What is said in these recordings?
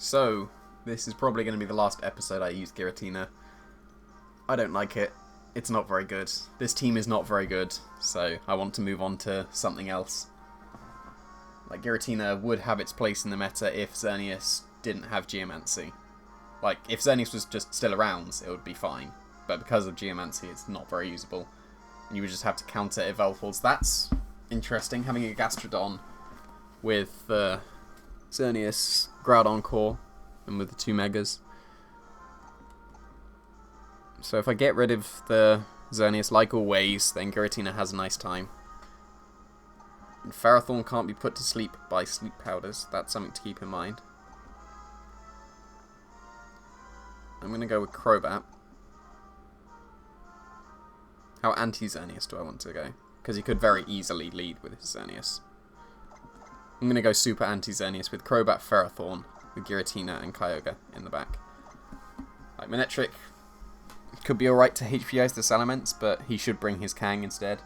So, this is probably going to be the last episode I use Giratina. I don't like it. It's not very good. This team is not very good, so I want to move on to something else. Like, Giratina would have its place in the meta if Xerneas didn't have Geomancy. Like, if Xerneas was just still around, it would be fine. But because of Geomancy, it's not very usable. And you would just have to counter Evolpals. That's interesting, having a Gastrodon with Xerneas, Groudon core, and with the 2 Megas. So if I get rid of the Xerneas like always, then Giratina has a nice time. And Ferrothorn can't be put to sleep by sleep powders. That's something to keep in mind. I'm going to go with Crobat. How anti-Xerneas do I want to go? Because he could very easily lead with his Xerneas. I'm going to go super anti-Xerneas with Crobat, Ferrothorn, with Giratina and Kyogre in the back. Like, Manectric could be alright to HPI's the Salamence, but he should bring his Kang instead.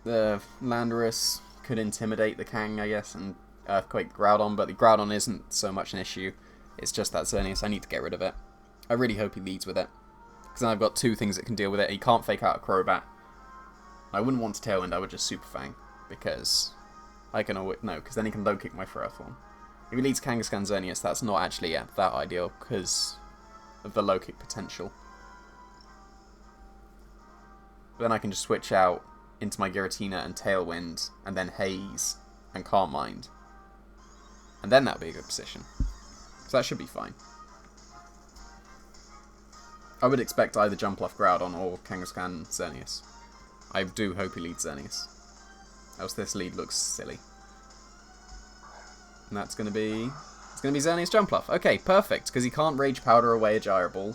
The Landorus could intimidate the Kang, I guess, and Earthquake Groudon, but the Groudon isn't so much an issue. It's just that Xerneas, I need to get rid of it. I really hope he leads with it. Because then I've got 2 things that can deal with it. He can't fake out a Crobat. I wouldn't want to Tailwind, I would just Super Fang. Because I can always... No, because then he can low kick my Ferrothorn. If he leads Kangaskhan Xerneas, that's not actually that ideal, because of the low kick potential. But then I can just switch out into my Giratina and Tailwind, and then Haze and Calm Mind. And then that would be a good position. So that should be fine. I would expect either Jumpluff Groudon or Kangaskhan Xerneas. I do hope he leads Xerneas. Else this lead looks silly. And that's going to be... It's going to be Xerneas Jumpluff. Okay, perfect, because he can't Rage Powder away a Gyro Ball.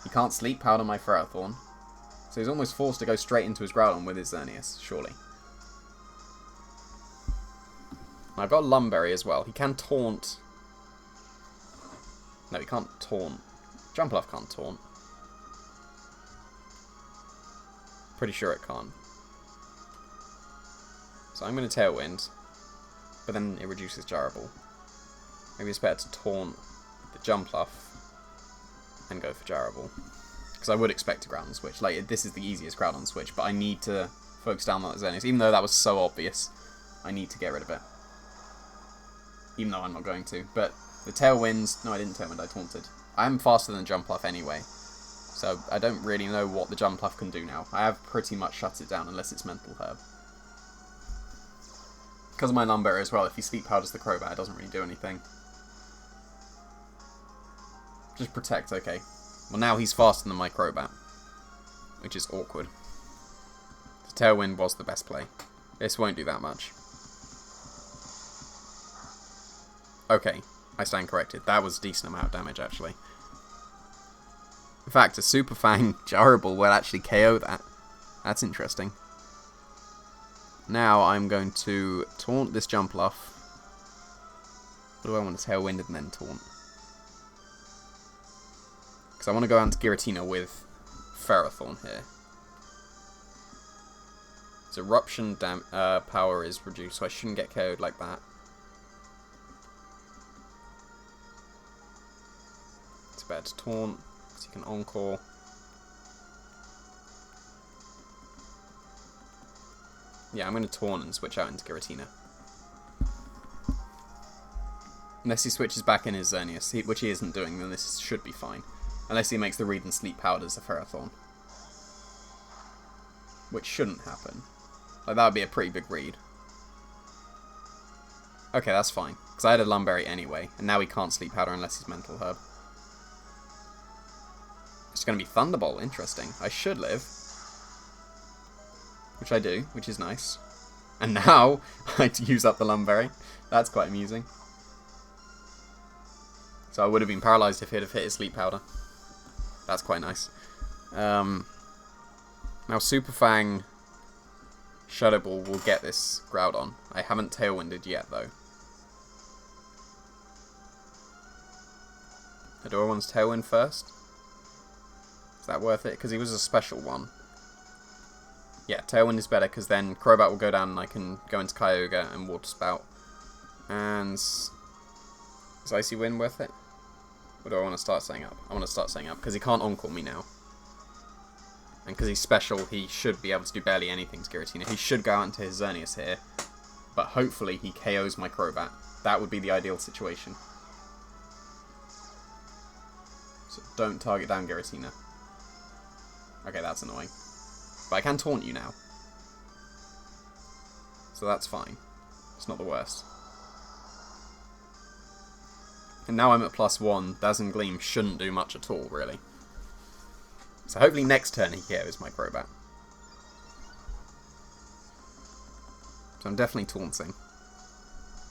He can't Sleep Powder my Ferrothorn. So he's almost forced to go straight into his Groudon with his Xerneas, surely. I've got Lumberry as well. He can Taunt. No, he can't Taunt. Jumpluff can't Taunt. Pretty sure it can't. So I'm going to Tailwind, but then it reduces Gyro Ball. Maybe it's better to Taunt the Jumpluff and go for Gyro Ball. Because I would expect a Groudon switch. Like, this is the easiest Groudon switch, but I need to focus down on that Xerneas. Even though that was so obvious, I need to get rid of it. Even though I'm not going to. But the Tailwind... No, I didn't Tailwind, I Taunted. I am faster than Jumpluff anyway. So I don't really know what the Jumpluff can do now. I have pretty much shut it down unless it's Mental Herb. Because of my Lumberry as well, if he Sleep Powders the Crobat, it doesn't really do anything. Just Protect, okay. Well, now he's faster than my Crobat, which is awkward. The Tailwind was the best play. This won't do that much. Okay, I stand corrected. That was a decent amount of damage, actually. In fact, a Super Fang Gyro Ball will actually KO that. That's interesting. Now I'm going to Taunt this Jumpluff. What do I want to Tailwind and then Taunt? Because I want to go out to Giratina with Ferrothorn here. So Eruption power is reduced, so I shouldn't get KO'd like that. It's better to Taunt, because you can Encore. Yeah, I'm going to Taunt and switch out into Giratina. Unless he switches back in his Xerneas, which he isn't doing, then this should be fine. Unless he makes the Read and Sleep Powders a Ferrothorn. Which shouldn't happen. Like, that would be a pretty big read. Okay, that's fine. Because I had a Lumberry anyway, and now he can't Sleep Powder unless he's Mental Herb. It's going to be Thunderbolt, interesting. I should live. Which I do, which is nice. And now, I use up the Lumberry. That's quite amusing. So I would have been paralysed if he'd have hit his Sleep Powder. That's quite nice. Now Super Fang Shadow Ball will get this Groudon. I haven't Tailwinded yet, though. Do I want to Tailwind first? Is that worth it? Because he was a special one. Yeah, Tailwind is better, because then Crobat will go down and I can go into Kyogre and Water Spout. And Is Icy Wind worth it? Or do I want to start setting up? I want to start setting up, because he can't Encore me now. And because he's special, he should be able to do barely anything to Giratina. He should go out into his Xerneas here, but hopefully he KOs my Crobat. That would be the ideal situation. So don't target down Giratina. Okay, that's annoying. But I can taunt you now. So that's fine. It's not the worst. And now I'm at +1. Dazzling Gleam shouldn't do much at all, really. So hopefully next turn he KOs my Crobat. So I'm definitely taunting.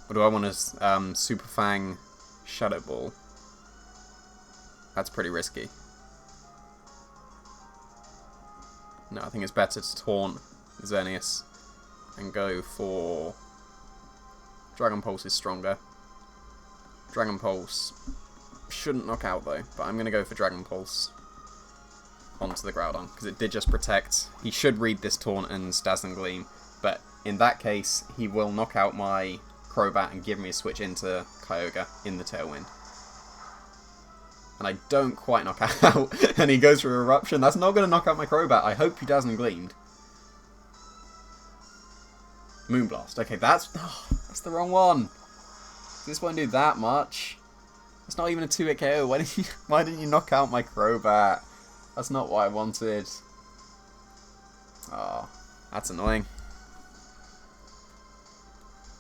Or do I want to Super Fang Shadow Ball? That's pretty risky. No, I think it's better to taunt Xerneas and go for... Dragon Pulse is stronger. Dragon Pulse shouldn't knock out though, but I'm going to go for Dragon Pulse onto the Groudon, because it did just protect. He should read this taunt and Dazzling Gleam, but in that case, he will knock out my Crobat and give me a switch into Kyogre in the Tailwind. And I don't quite knock out, and he goes for Eruption. That's not going to knock out my Crobat. I hope you Dazzling Gleamed. Moonblast. Okay, that's the wrong one. This won't do that much. It's not even a 2-hit KO. Why didn't you knock out my Crobat? That's not what I wanted. Oh, that's annoying.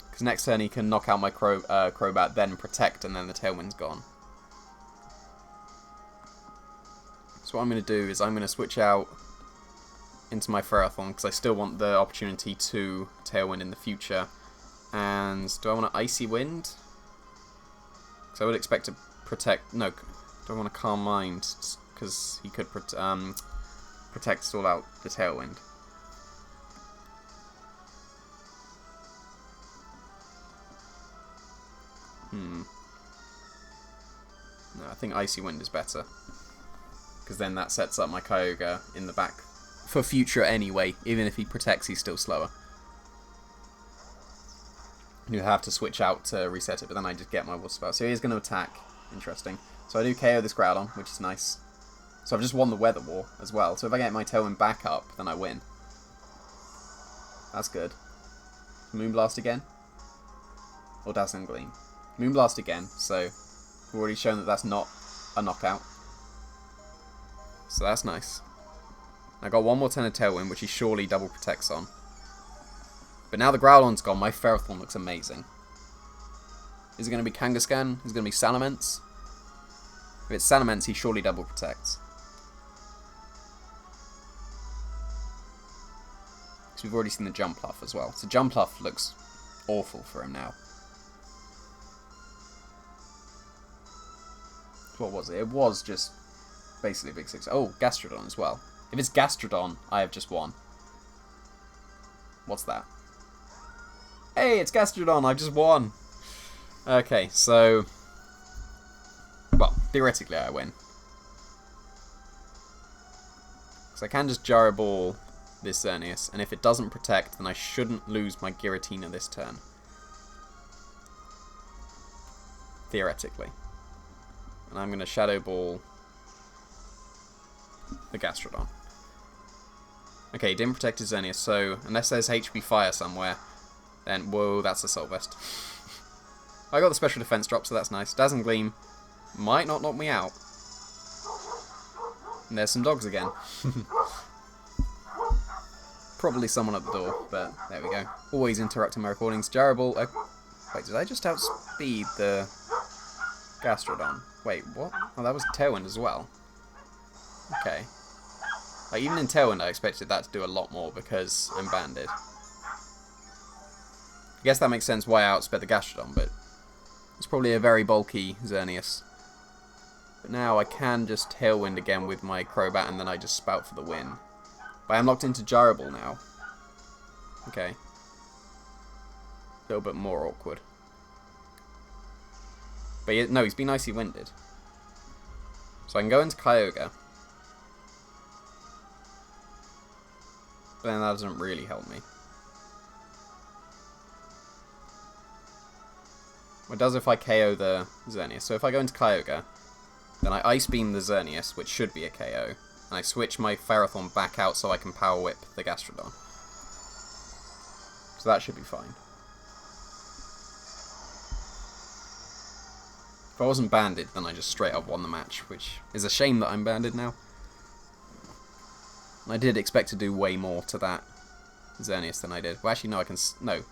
Because next turn he can knock out my Crobat, then protect, and then the Tailwind's gone. So what I'm going to do is I'm going to switch out into my Ferrothorn, because I still want the opportunity to Tailwind in the future. And do I want to Icy Wind? Because I would expect to protect... No, do I want to Calm Mind? Because he could protect, stall out the Tailwind. No, I think Icy Wind is better. Because then that sets up my Kyogre in the back for future anyway. Even if he protects, he's still slower. You have to switch out to reset it, but then I just get my Water Spout. So he is going to attack. Interesting. So I do KO this Groudon, which is nice. So I've just won the Weather War as well. So if I get my Tailwind back up, then I win. That's good. Moonblast again? Or Dazzling Gleam? Moonblast again, so we've already shown that that's not a knockout. So that's nice. I got one more turn of Tailwind, which he surely double protects on. But now the Groudon's gone, my Ferrothorn looks amazing. Is it going to be Kangaskhan? Is it going to be Salamence? If it's Salamence, he surely double protects. Because we've already seen the Jumpluff as well. So Jumpluff looks awful for him now. What was it? It was just basically a big 6. Oh, Gastrodon as well. If it's Gastrodon, I have just won. What's that? Hey, it's Gastrodon, I've just won. Okay, so... Well, theoretically I win. Because I can just Gyro Ball this Xerneas, and if it doesn't protect, then I shouldn't lose my Giratina this turn. Theoretically. And I'm going to Shadow Ball the Gastrodon. Okay, he didn't protect his Xerneas, so unless there's HP Fire somewhere, then, whoa, that's a Soul Vest. I got the special defense drop, so that's nice. Dazzling Gleam might not knock me out. And there's some dogs again. Probably someone at the door, but there we go. Always interrupting my recordings. Gyro Ball. Wait, did I just outspeed the Gastrodon? Wait, what? Oh, that was Tailwind as well. Okay. Like, even in Tailwind, I expected that to do a lot more because I'm banded. I guess that makes sense why I outsped the Gastrodon, but it's probably a very bulky Xerneas. But now I can just Tailwind again with my Crobat, and then I just spout for the win. But I'm locked into Gyro Ball now. Okay. A little bit more awkward. But no, he's been Icy Winded. So I can go into Kyogre. But then that doesn't really help me. It does if I KO the Xerneas. So if I go into Kyogre, then I Ice Beam the Xerneas, which should be a KO, and I switch my Ferrothorn back out so I can Power Whip the Gastrodon. So that should be fine. If I wasn't banded, then I just straight up won the match, which is a shame that I'm banded now. I did expect to do way more to that Xerneas than I did. Well, actually, no, I can... No.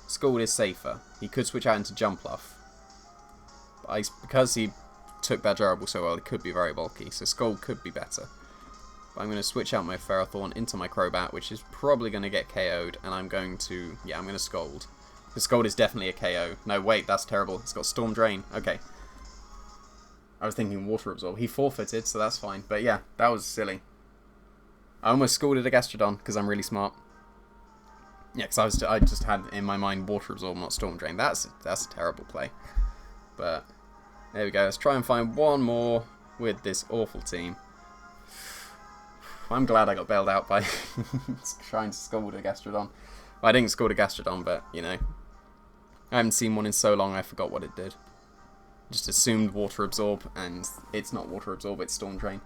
Scald is safer. He could switch out into Jumpluff. But because he took that durable so well, it could be very bulky, so Scald could be better. But I'm going to switch out my Ferrothorn into my Crobat, which is probably going to get KO'd, and I'm going to... Yeah, I'm going to Scald. Because Scald is definitely a KO. No, wait, that's terrible. It's got Storm Drain. Okay. I was thinking Water Absorb. He forfeited, so that's fine. But yeah, that was silly. I almost scalded a Gastrodon, because I'm really smart. Yeah, because I just had in my mind Water Absorb, not Storm Drain. That's a terrible play. But there we go. Let's try and find one more with this awful team. I'm glad I got bailed out by trying to scald a Gastrodon. Well, I didn't scald a Gastrodon, but, you know. I haven't seen one in so long, I forgot what it did. Just assumed Water Absorb, and it's not Water Absorb, it's Storm Drain.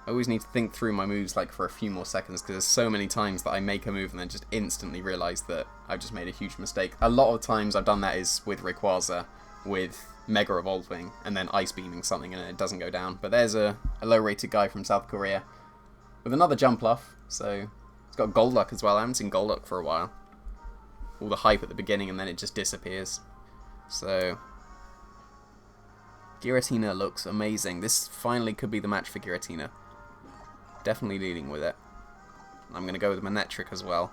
I always need to think through my moves like for a few more seconds, because there's so many times that I make a move and then just instantly realise that I've just made a huge mistake. A lot of times I've done that is with Rayquaza, with Mega Evolving, and then Ice Beaming something and it doesn't go down. But there's a low-rated guy from South Korea with another Jumpluff, so it's got Golduck as well. I haven't seen Golduck for a while. All the hype at the beginning and then it just disappears. So Giratina looks amazing. This finally could be the match for Giratina. Definitely leading with it. I'm going to go with Manectric as well.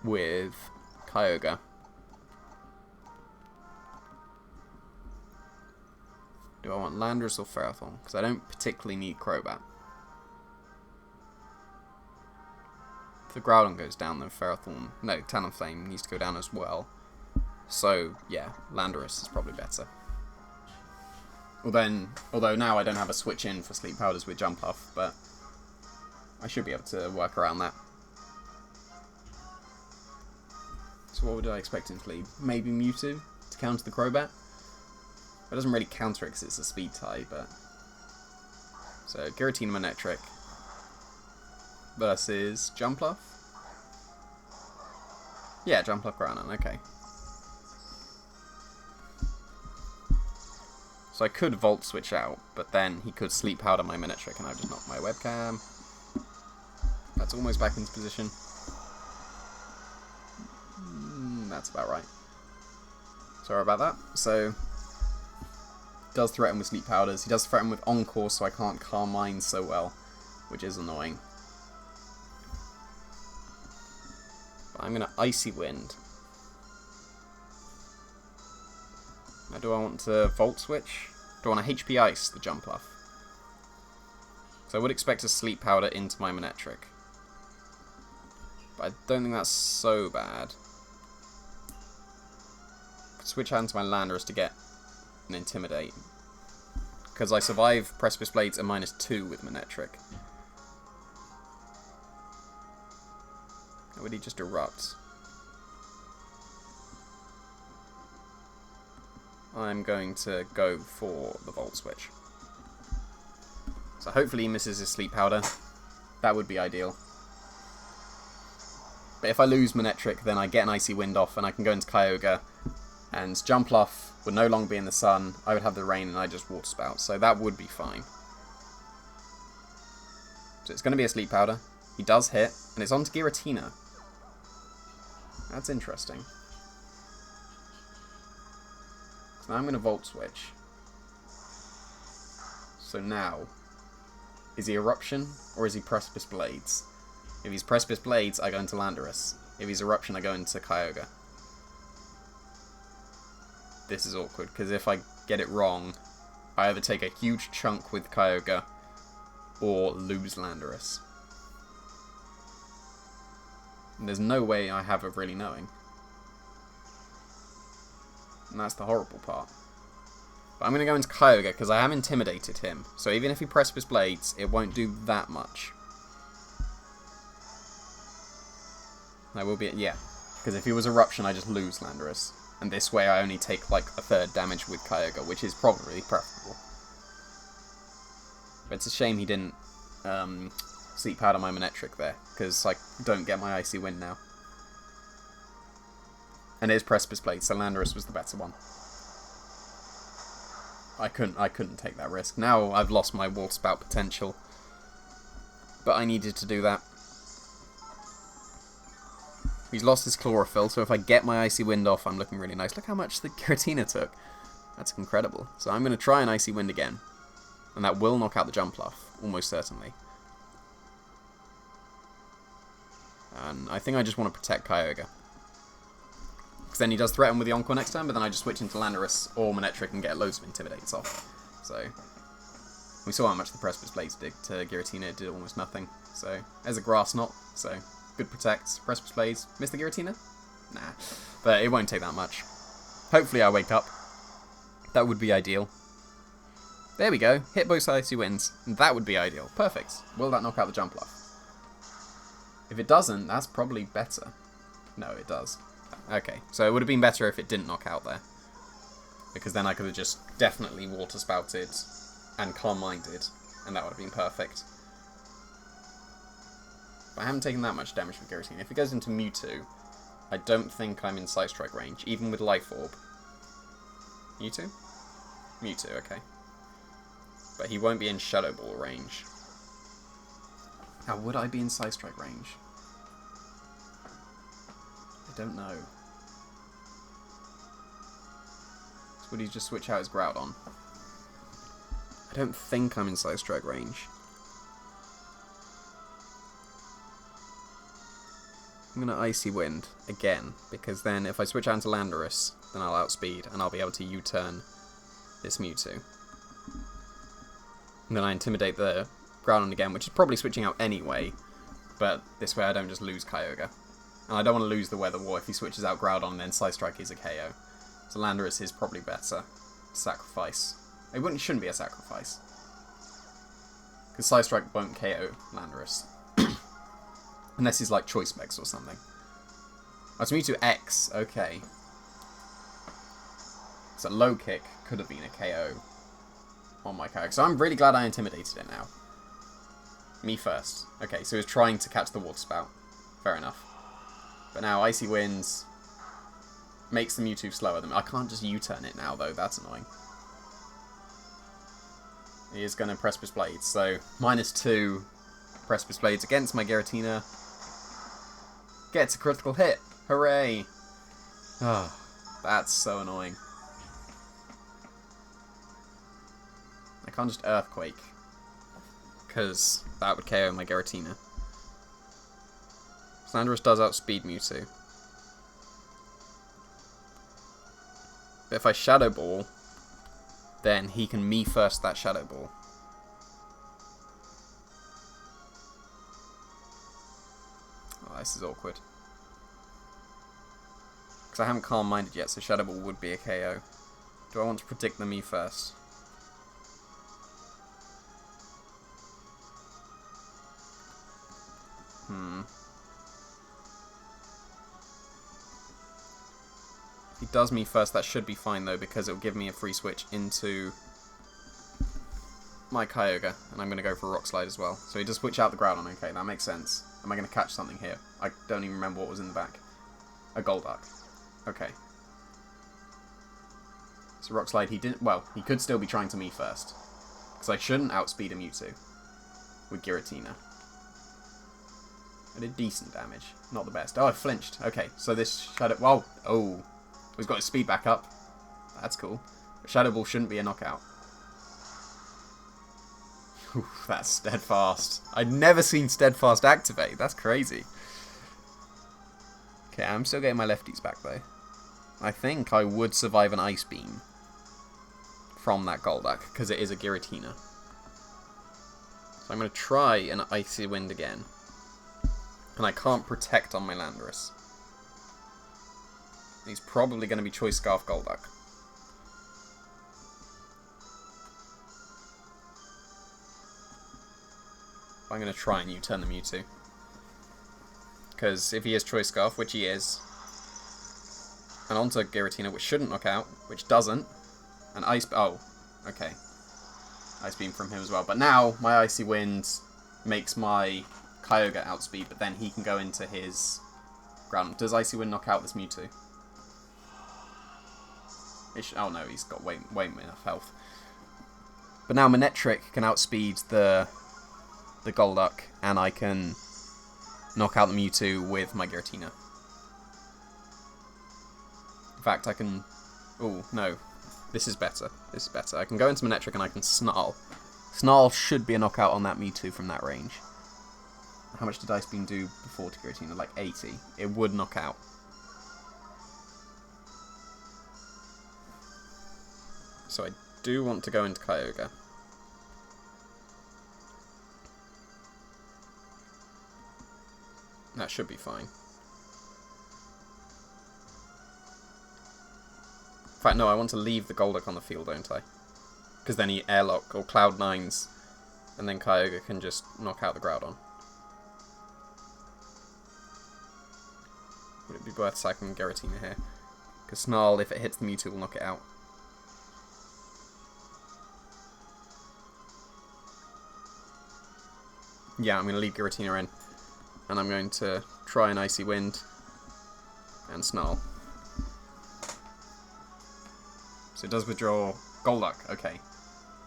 With Kyogre. Do I want Landorus or Ferrothorn? Because I don't particularly need Crobat. If the Groudon goes down, then Ferrothorn... No, Talonflame needs to go down as well. So, yeah, Landorus is probably better. Although now I don't have a switch in for Sleep Powders with Jumpluff, but I should be able to work around that. So what would I expect in Fleet? Maybe Mewtwo to counter the Crobat? It doesn't really counter it because it's a speed tie, but... So, Giratina Manectric versus Jumpluff? Yeah, Jumpluff Groudon, okay. So I could Volt Switch out, but then he could Sleep Powder my Manectric and I've just knocked my webcam. That's almost back into position. That's about right. Sorry about that. So, does threaten with Sleep Powders. He does threaten with Encore, so I can't Calm Mind so well, which is annoying. But I'm going to Icy Wind. Now, do I want to Volt Switch? Do I want to HP Ice the Jumpluff? So I would expect a Sleep Powder into my Manectric. But I don't think that's so bad. Switch out into my Landorus to get an Intimidate. Because I survive Precipice Blades at -2 with Manectric. Or would he just Erupt? I'm going to go for the Volt Switch. So hopefully he misses his Sleep Powder. That would be ideal. But if I lose Manectric, then I get an Icy Wind off and I can go into Kyogre. And Jumpluff would no longer be in the sun. I would have the rain and I just Water Spout. So that would be fine. So it's going to be a Sleep Powder. He does hit. And it's on to Giratina. That's interesting. So now I'm going to Volt Switch. So now, is he Eruption or is he Precipice Blades? If he's Precipice Blades, I go into Landorus. If he's Eruption, I go into Kyogre. This is awkward, because if I get it wrong, I either take a huge chunk with Kyogre or lose Landorus. And there's no way I have of really knowing. And that's the horrible part. But I'm going to go into Kyogre because I have intimidated him. So even if he Precipice Blades, it won't do that much. I will be... Yeah. Because if he was Eruption, I just lose Landorus. And this way I only take like a third damage with Kyogre, which is probably preferable. But it's a shame he didn't Sleep Powder my Manectric there, because I don't get my Icy Wind now. And it is Precipice Blade, so Landorus was the better one. I couldn't take that risk. Now I've lost my Water Spout potential. But I needed to do that. He's lost his Chlorophyll, so if I get my Icy Wind off, I'm looking really nice. Look how much the Giratina took. That's incredible. So I'm going to try an Icy Wind again. And that will knock out the Jumpluff, almost certainly. And I think I just want to protect Kyogre. Because then he does threaten with the Encore next turn, but then I just switch into Landorus or Manectric and get loads of Intimidates off. So, we saw how much the Precipice Blades did to Giratina. It did almost nothing. So, there's a Grass Knot, so good protect. Precipice Blades. Miss the Giratina? Nah. But it won't take that much. Hopefully I wake up. That would be ideal. There we go. Hit both Icy Winds. That would be ideal. Perfect. Will that knock out the Jumpluff? If it doesn't, that's probably better. No, it does. Okay, so it would have been better if it didn't knock out there. Because then I could have just definitely Water Spouted and Calm Minded, and that would have been perfect. But I haven't taken that much damage from Giratina. If it goes into Mewtwo, I don't think I'm in Side Strike range, even with Life Orb. Mewtwo? Mewtwo, okay. But he won't be in Shadow Ball range. Now, would I be in Side Strike range? I don't know. So would he just switch out his Groudon? I don't think I'm in Side Strike range. I'm going to Icy Wind again, because then if I switch out into Landorus, then I'll outspeed, and I'll be able to U-turn this Mewtwo. And then I Intimidate the Groudon again, which is probably switching out anyway, but this way I don't just lose Kyogre. And I don't want to lose the Weather War if he switches out Groudon and then Side Strike is a KO. So Landorus is probably better. Sacrifice. It shouldn't be a sacrifice. Because Side Strike won't KO Landorus. Unless he's like Choice Specs or something. Oh, it's Mewtwo X. Okay. So Low Kick could have been a KO on my character. So I'm really glad I intimidated it now. Me first. Okay, so he's trying to catch the Water Spout. Fair enough. But now Icy Winds makes the Mewtwo slower than me. I can't just U-turn it now, though. That's annoying. He is going to Precipice Blades. So, -2 Precipice Blades against my Giratina. Gets a critical hit. Hooray! Oh, that's so annoying. I can't just Earthquake, because that would KO my Giratina. Landorus does outspeed Mewtwo. But if I Shadow Ball, then he can me first that Shadow Ball. Oh, this is awkward. Because I haven't Calm Minded yet, so Shadow Ball would be a KO. Do I want to predict the me first? If he does me first, that should be fine though, because it'll give me a free switch into my Kyogre, and I'm going to go for a Rock Slide as well. So he does switch out the Groudon. Okay, that makes sense. Am I going to catch something here? I don't even remember what was in the back. A Golduck. Okay. So Rock Slide, he didn't... Well, he could still be trying to me first. Because I shouldn't outspeed a Mewtwo with Giratina. I did decent damage. Not the best. Oh, I flinched. Okay, so this Shadow... Well, oh. He's got his speed back up. That's cool. But Shadow Ball shouldn't be a knockout. Oof, that's Steadfast. I'd never seen Steadfast activate. That's crazy. Okay, I'm still getting my lefties back though. I think I would survive an Ice Beam from that Golduck, because it is a Giratina. So I'm going to try an Icy Wind again. And I can't protect on my Landorus. He's probably going to be Choice Scarf Golduck. I'm going to try and U-turn the Mewtwo. Because if he is Choice Scarf, which he is, And onto Giratina, which shouldn't knock out, which doesn't. And Ice... Oh, okay. Ice Beam from him as well. But now, my Icy Wind makes my Kyogre outspeed, but then he can go into his ground. Does Icy Wind knock out this Mewtwo? Oh no, he's got way enough health. But now Manectric can outspeed the Golduck, and I can knock out the Mewtwo with my Giratina. In fact, I can... Oh, no. This is better. This is better. I can go into Manectric and I can Snarl. Snarl should be a knockout on that Mewtwo from that range. How much did Ice Beam do before to Giratina? Like 80. It would knock out. So I do want to go into Kyogre. That should be fine. In fact, no, I want to leave the Golduck on the field, don't I? Because then he Airlock or Cloud 9s, and then Kyogre can just knock out the Groudon. Would it be worth sacking Giratina here? Because Snarl, if it hits the Mewtwo, will knock it out. Yeah, I'm going to leave Giratina in. And I'm going to try an Icy Wind and Snarl. So it does withdraw Golduck. Okay.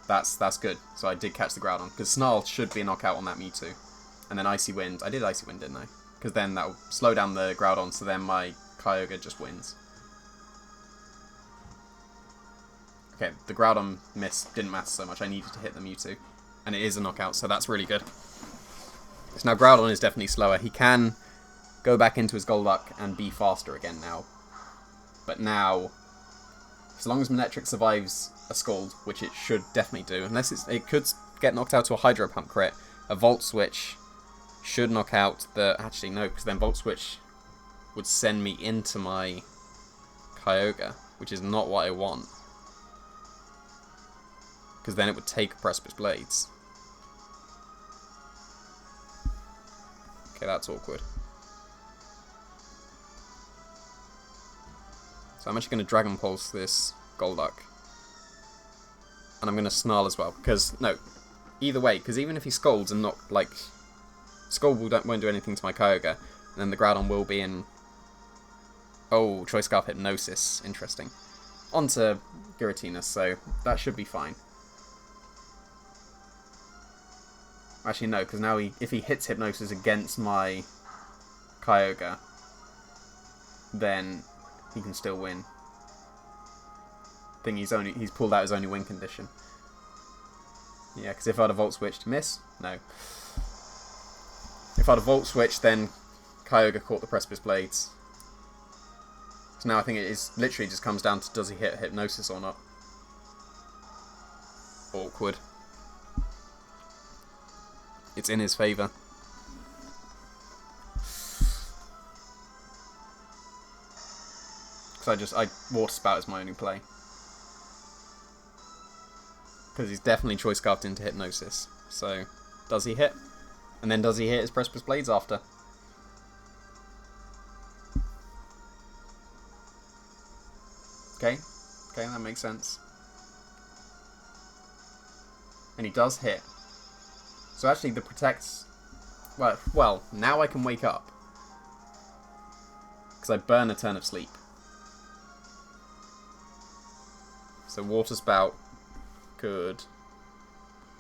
That's good. So I did catch the Groudon. Because Snarl should be a knockout on that Mewtwo. And then Icy Wind. I did Icy Wind, didn't I? Because then that will slow down the Groudon, so then my Kyogre just wins. Okay, the Groudon miss didn't matter so much. I needed to hit the Mewtwo. And it is a knockout, so that's really good. So now Groudon is definitely slower. He can go back into his Golduck and be faster again now. But now, as long as Manectric survives a Scald, which it should definitely do, unless it could get knocked out to a Hydro Pump crit, a Volt Switch should knock out the... Actually, no, because then Volt Switch would send me into my Kyogre, which is not what I want. Because then it would take Precipice Blades. Okay, that's awkward. So I'm actually going to Dragon Pulse this Golduck. And I'm going to Snarl as well. Because, no, either way, because even if he Scalds and not, like... Scald won't do anything to my Kyogre, and then the Groudon will be in... Oh, Choice Scarf Hypnosis. Interesting. Onto Giratina, so that should be fine. Actually, no, because now if he hits Hypnosis against my Kyogre, then he can still win. I think he's pulled out his only win condition. Yeah, because if I'd have Volt Switched, miss? No. If I'd have Volt Switched, then Kyogre caught the Precipice Blades. So now I think it is literally just comes down to does he hit Hypnosis or not. Awkward. It's in his favour. Because I Water Spout is my only play. Because he's definitely Choice Scarfed into Hypnosis. So, does he hit? And then does he hit his Precipice Blades after? Okay, that makes sense. And he does hit. So actually the Protects... Well, now I can wake up. Because I burn a turn of sleep. So Water Spout could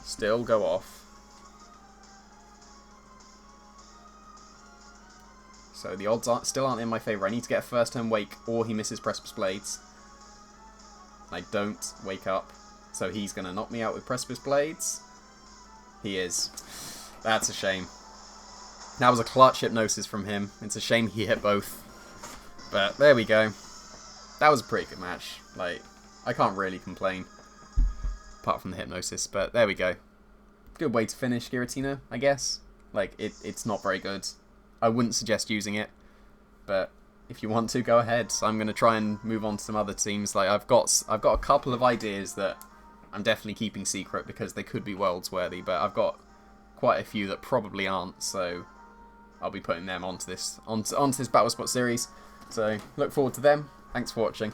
still go off. So the odds still aren't in my favour. I need to get a first turn wake or he misses Precipice Blades. I don't wake up. So he's going to knock me out with Precipice Blades. He is. That's a shame. That was a clutch Hypnosis from him. It's a shame he hit both. But there we go. That was a pretty good match. Like, I can't really complain. Apart from the Hypnosis. But there we go. Good way to finish Giratina, I guess. Like, it's not very good. I wouldn't suggest using it. But if you want to, go ahead. So I'm going to try and move on to some other teams. Like, I've got a couple of ideas that I'm definitely keeping secret because they could be worlds worthy, but I've got quite a few that probably aren't, so I'll be putting them onto this Battle Spot series. So look forward to them. Thanks for watching.